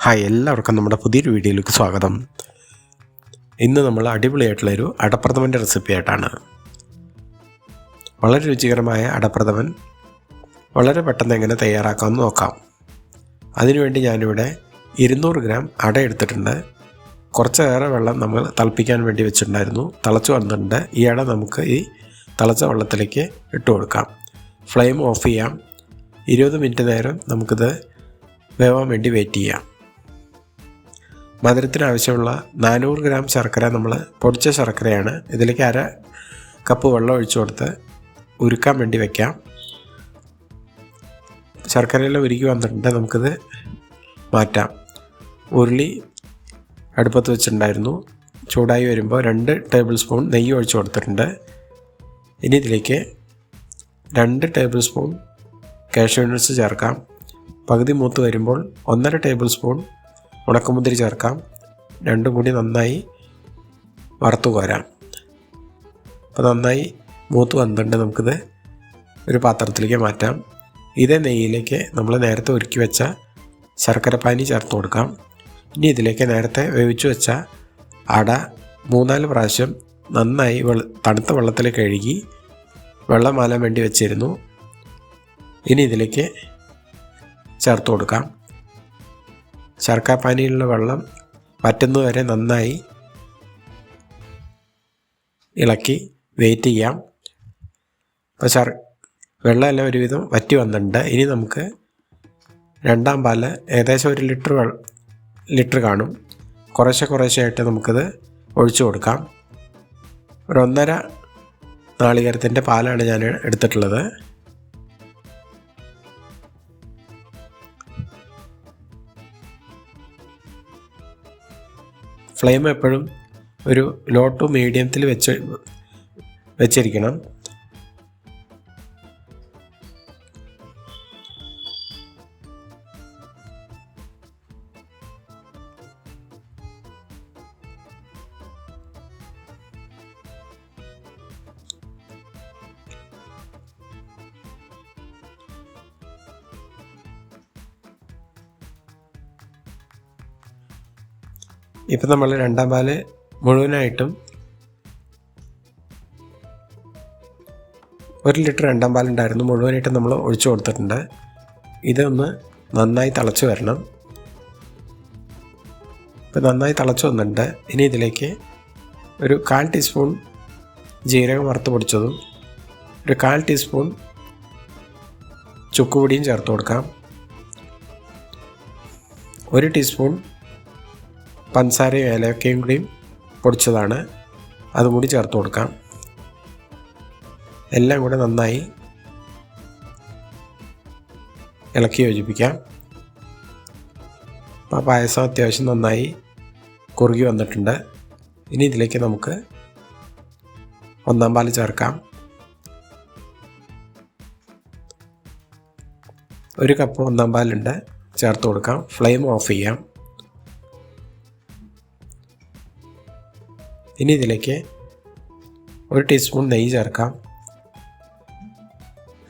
Hi, എല്ലാവർക്കും നമ്മുടെ പുതിയൊരു വീഡിയോയിലേക്ക് സ്വാഗതം. ഇന്ന് നമ്മൾ അടിപൊളിയായിട്ടുള്ളൊരു അടപ്രഥമൻ്റെ റെസിപ്പി ആയിട്ടാണ്. വളരെ രുചികരമായ അടപ്രഥമൻ വളരെ പെട്ടെന്ന് എങ്ങനെ തയ്യാറാക്കാമെന്ന് നോക്കാം. അതിനുവേണ്ടി ഞാനിവിടെ 200 ഗ്രാം അട എടുത്തിട്ടുണ്ട്. കുറച്ചേറെ വെള്ളം നമ്മൾ തിളപ്പിക്കാൻ വേണ്ടി വെച്ചിട്ടുണ്ടായിരുന്നു. തിളച്ച് വന്നിട്ടുണ്ട്. ഈ അട നമുക്ക് ഈ തിളച്ച വെള്ളത്തിലേക്ക് ഇട്ട് കൊടുക്കാം. ഫ്ലെയിം ഓഫ് ചെയ്യാം. 20 മിനിറ്റ് നേരം നമുക്കിത് വേവാൻ വേണ്ടി വെയിറ്റ് ചെയ്യാം. മധുരത്തിന് ആവശ്യമുള്ള 400 ഗ്രാം ശർക്കര നമ്മൾ പൊടിച്ച ശർക്കരയാണ്. ഇതിലേക്ക് 1/2 കപ്പ് വെള്ളം ഒഴിച്ചു കൊടുത്ത് ഉരുക്കാൻ വേണ്ടി വയ്ക്കാം. ശർക്കരയെല്ലാം ഉരുക്കി വന്നിട്ടുണ്ട്. നമുക്കിത് മാറ്റാം. ഉരുളി അടുപ്പത്ത് വെച്ചിട്ടുണ്ടായിരുന്നു. ചൂടായി വരുമ്പോൾ 2 ടേബിൾ സ്പൂൺ നെയ്യ് ഒഴിച്ചു കൊടുത്തിട്ടുണ്ട്. ഇനി ഇതിലേക്ക് 2 ടേബിൾ സ്പൂൺ കാഷ്യൂ നട്ട്സ് ചേർക്കാം. പകുതി മൂത്ത് വരുമ്പോൾ 1.5 ടേബിൾ സ്പൂൺ ഉണക്കമുന്തിരി ചേർക്കാം. രണ്ടും കൂടി നന്നായി വറുത്ത് കോരാം. അപ്പോൾ നന്നായി മൂത്ത് വന്നിട്ടുണ്ട്. നമുക്കിത് ഒരു പാത്രത്തിലേക്ക് മാറ്റാം. ഇതേ നെയ്യിലേക്ക് നമ്മൾ നേരത്തെ ഒരുക്കി വെച്ച ശർക്കരപ്പാനി ചേർത്ത് കൊടുക്കാം. ഇനി ഇതിലേക്ക് നേരത്തെ വേവിച്ചു വെച്ച അട 3-4 പ്രാവശ്യം നന്നായി തണുത്ത വെള്ളത്തിൽ കഴുകി വെള്ളം മാലാൻ വേണ്ടി വെച്ചിരുന്നു. ഇനി ഇതിലേക്ക് ചേർത്ത് കൊടുക്കാം. ശർക്കരപ്പാനിയിലുള്ള വെള്ളം വറ്റുന്നതുവരെ നന്നായി ഇളക്കി വെയിറ്റ് ചെയ്യാം. അപ്പോൾ വെള്ളമെല്ലാം ഒരുവിധം വറ്റി വന്നിട്ടുണ്ട്. ഇനി നമുക്ക് രണ്ടാം പാല് ഏകദേശം 1 ലിറ്റർ കാണും. കുറേശ്ശെയായിട്ട് നമുക്കിത് ഒഴിച്ചു കൊടുക്കാം. 1.5 നാളികേരത്തിൻ്റെ പാലാണ് ഞാൻ എടുത്തിട്ടുള്ളത്. ഫ്ലെയിം എപ്പോഴും ഒരു ലോ ടു മീഡിയത്തിൽ വെച്ചിരിക്കണം. ഇപ്പം നമ്മൾ രണ്ടാം പാല് മുഴുവനായിട്ടും 1 ലിറ്റർ രണ്ടാം പാലുണ്ടായിരുന്നു. മുഴുവനായിട്ടും നമ്മൾ ഒഴിച്ചു കൊടുത്തിട്ടുണ്ട്. ഇതൊന്ന് നന്നായി തിളച്ച് വരണം. ഇപ്പം നന്നായി തിളച്ച് വന്നിട്ടുണ്ട്. ഇനി ഇതിലേക്ക് ഒരു 1/4 ടീസ്പൂൺ ജീരകം വറുത്ത് പൊടിച്ചതും 1/4 ടീസ്പൂൺ ചുക്കുപൊടിയും ചേർത്ത് കൊടുക്കാം. 1 ടീസ്പൂൺ പഞ്ചസാരയും ഏലക്കയും കൂടിയും പൊടിച്ചതാണ്, അതും കൂടി ചേർത്ത് കൊടുക്കാം. എല്ലാം കൂടെ നന്നായി ഇളക്കി യോജിപ്പിക്കാം. അപ്പോൾ പായസം അത്യാവശ്യം നന്നായി കുറുകി വന്നിട്ടുണ്ട്. ഇനി ഇതിലേക്ക് നമുക്ക് 1-ാം പാല് ചേർക്കാം. 1 കപ്പ് 1-ാം പാലുണ്ട്, ചേർത്ത് കൊടുക്കാം. ഫ്ലെയിം ഓഫ് ചെയ്യാം. ഇനി ഇതിലേക്ക് 1 ടീസ്പൂൺ നെയ്യ് ചേർക്കാം.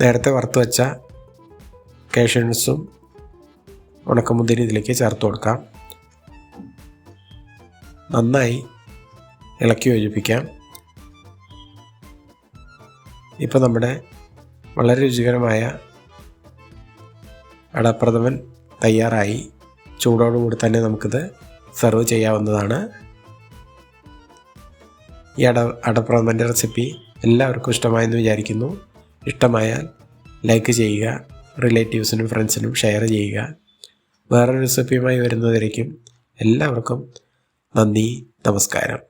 നേരത്തെ വറുത്ത് വെച്ച കാഷ്യൂ നട്ട്സും ഉണക്കമുന്തിരി ഇതിലേക്ക് ചേർത്ത് കൊടുക്കാം. നന്നായി ഇളക്കി യോജിപ്പിക്കാം. ഇപ്പോൾ നമ്മുടെ വളരെ രുചികരമായ അടപ്രഥമൻ തയ്യാറായി. ചൂടോടുകൂടി തന്നെ നമുക്കിത് സെർവ് ചെയ്യാവുന്നതാണ്. ഈ അടപ്രഥമൻ്റെ റെസിപ്പി എല്ലാവർക്കും ഇഷ്ടമായെന്ന് വിചാരിക്കുന്നു. ഇഷ്ടമായാൽ ലൈക്ക് ചെയ്യുക, റിലേറ്റീവ്സിനും ഫ്രണ്ട്സിനും ഷെയർ ചെയ്യുക. വേറൊരു റെസിപ്പിയുമായി വരുന്നതിലേക്കും എല്ലാവർക്കും നന്ദി, നമസ്കാരം.